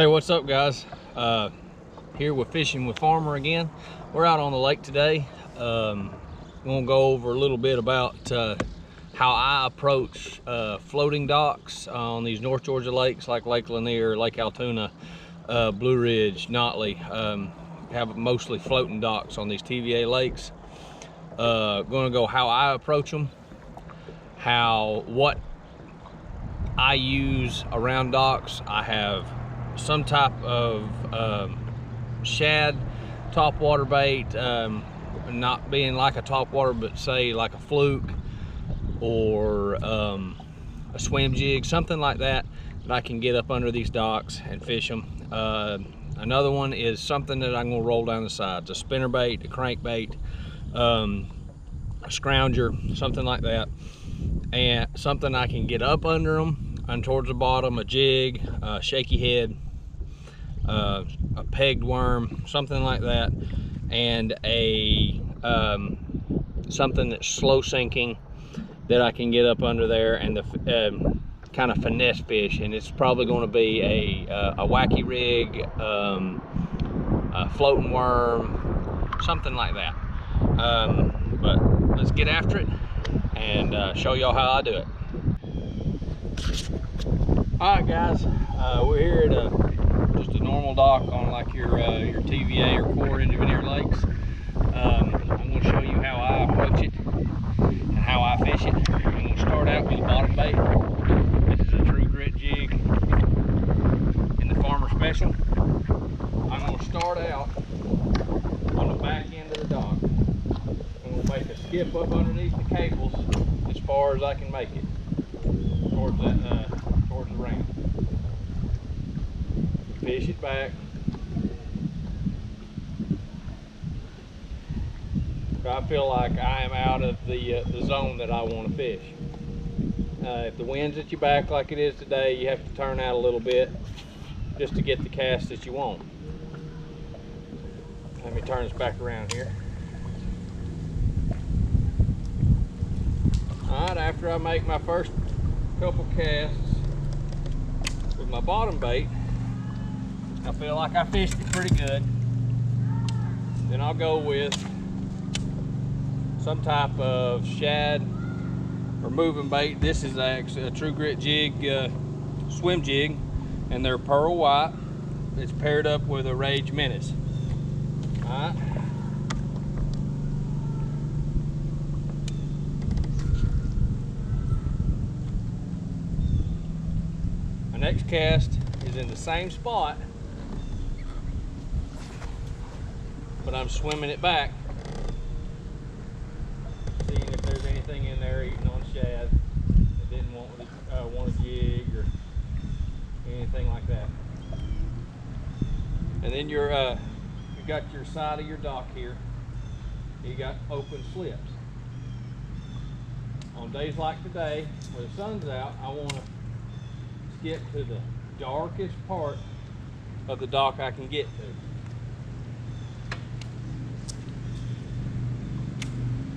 Hey, what's up, guys? Here with Fishing with Farmer again. We're out on the lake today. We're gonna go over a little bit about how I approach floating docks on these North Georgia lakes like Lake Lanier, Lake Altoona, Blue Ridge, Notley. Have mostly floating docks on these TVA lakes. Gonna go how I approach them, what I use around docks. I have some type of shad topwater bait, not being like a topwater, but say like a fluke or a swim jig, something like that I can get up under these docks and fish them. Another one is something that I'm going to roll down the sides, a spinner bait, a crankbait, a scrounger, something like that, and something I can get up under them and towards the bottom, a jig, a shaky head, a pegged worm, something like that, and a something that's slow sinking that I can get up under there and the kind of finesse fish. And it's probably going to be a wacky rig, a floating worm, something like that. But let's get after it and show y'all how I do it. All right, guys, we're here at just a normal dock on like your TVA or core intervenir lakes. I'm going to show you how I approach it and how I fish it. I'm going to start out with a bottom bait. This is a True Grit jig in the Farmer Special. I'm going to start out on the back end of the dock. I'm going to make a skip up underneath the cables as far as I can make it towards the ramp. Fish it back. I feel like I am out of the zone that I want to fish. If the wind's at your back like it is today, you have to turn out a little bit just to get the cast that you want. Let me turn this back around here. Alright, after I make my first couple casts with my bottom bait, I feel like I fished it pretty good. Then I'll go with some type of shad or moving bait. This is actually a True Grit jig, swim jig, and they're pearl white. It's paired up with a Rage Menace. Alright. My next cast is in the same spot, but I'm swimming it back, seeing if there's anything in there eating on shad that didn't want a jig or anything like that. And then you got your side of your dock here. You got open slips. On days like today, where the sun's out, I want to skip to the darkest part of the dock I can get to.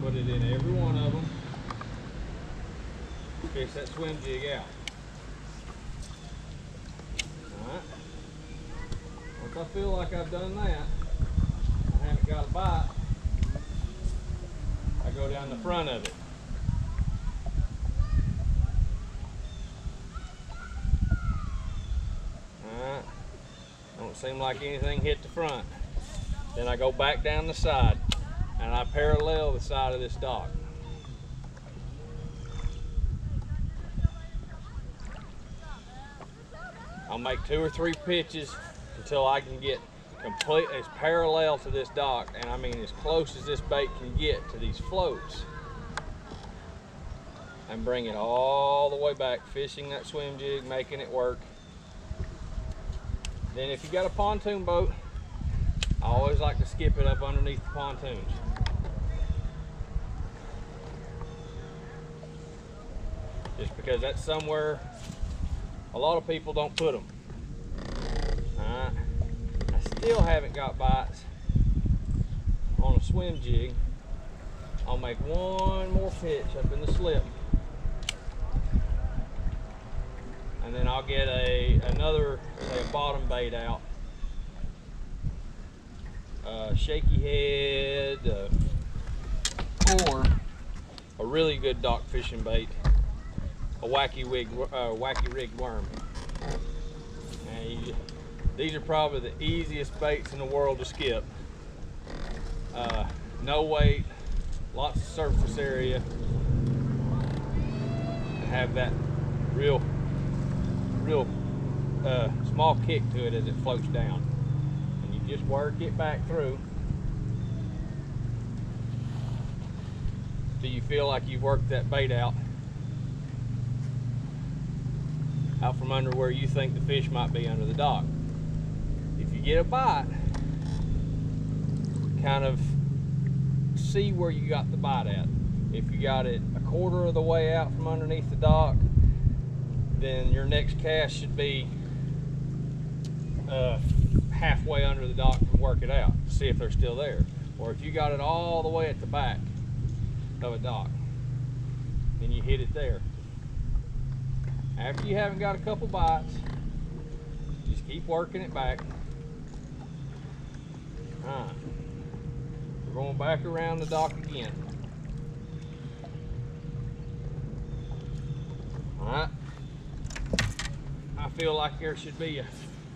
Put it in every one of them. Fish that swim jig out. Alright. Once I feel like I've done that, I haven't got a bite, I go down the front of it. Alright. Don't seem like anything hit the front. Then I go back down the side and I parallel the side of this dock. I'll make 2 or 3 pitches until I can get complete as parallel to this dock, and I mean as close as this bait can get to these floats, and bring it all the way back, fishing that swim jig, making it work. Then if you got a pontoon boat, I always like to skip it up underneath the pontoons. Just because that's somewhere a lot of people don't put them. Alright. I still haven't got bites on a swim jig. I'll make one more pitch up in the slip. and then I'll get another, say, a bottom bait out, shaky head, or a really good dock fishing bait, a wacky rigged worm. And these are probably the easiest baits in the world to skip. No weight, lots of surface area, and have that real small kick to it as it floats down. And you just work it back through till you feel like you've worked that bait out from under where you think the fish might be under the dock. If you get a bite, kind of see where you got the bite at. If you got it a quarter of the way out from underneath the dock, then your next cast should be halfway under the dock to work it out, see if they're still there. Or if you got it all the way at the back of a dock, then you hit it there. After you haven't got a couple bites, just keep working it back. All right. We're going back around the dock again. All right. I feel like there should be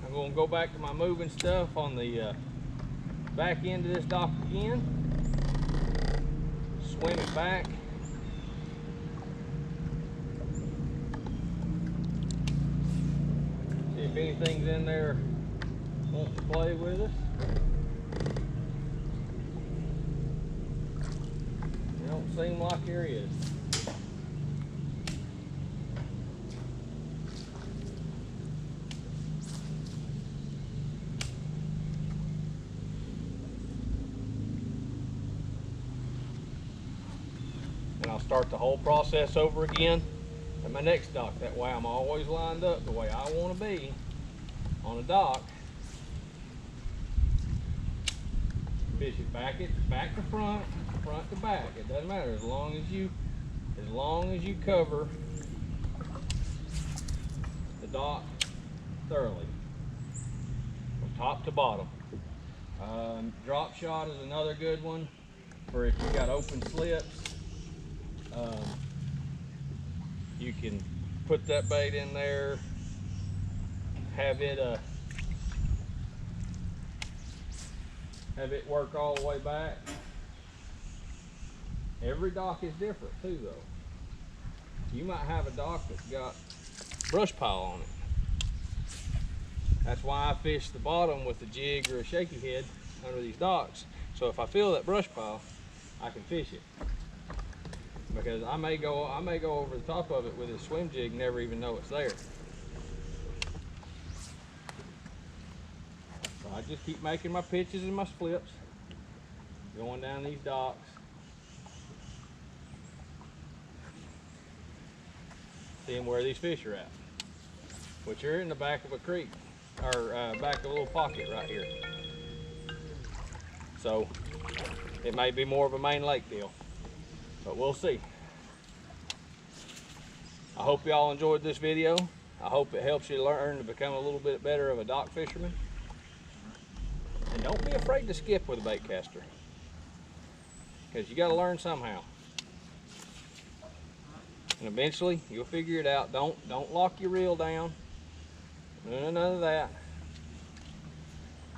I'm going to go back to my moving stuff on the back end of this dock again. Swim it back. See if anything's in there wants to play with us. It don't seem like there is. And I'll start the whole process over again at my next dock. That way I'm always lined up the way I want to be on a dock. Fish it back to front, front to back. It doesn't matter as long as you cover the dock thoroughly from top to bottom. Drop shot is another good one for if you got open slips. You can put that bait in there, have it work all the way back. Every dock is different too, though. You might have a dock that's got brush pile on it. That's why I fish the bottom with a jig or a shaky head under these docks. So if I feel that brush pile, I can fish it. Because I may go over the top of it with a swim jig and never even know it's there. So I just keep making my pitches and my flips, going down these docks. Seeing where these fish are at, which are in the back of a creek, or back of a little pocket right here. So it may be more of a main lake deal, but we'll see. I hope y'all enjoyed this video. I hope it helps you learn to become a little bit better of a dock fisherman. And don't be afraid to skip with a bait caster, because you got to learn somehow. And eventually you'll figure it out. Don't lock your reel down. None of that.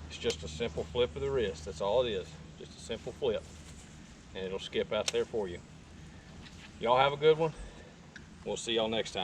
It's just a simple flip of the wrist. That's all it is. Just a simple flip, and it'll skip out there for you. Y'all have a good one. We'll see y'all next time.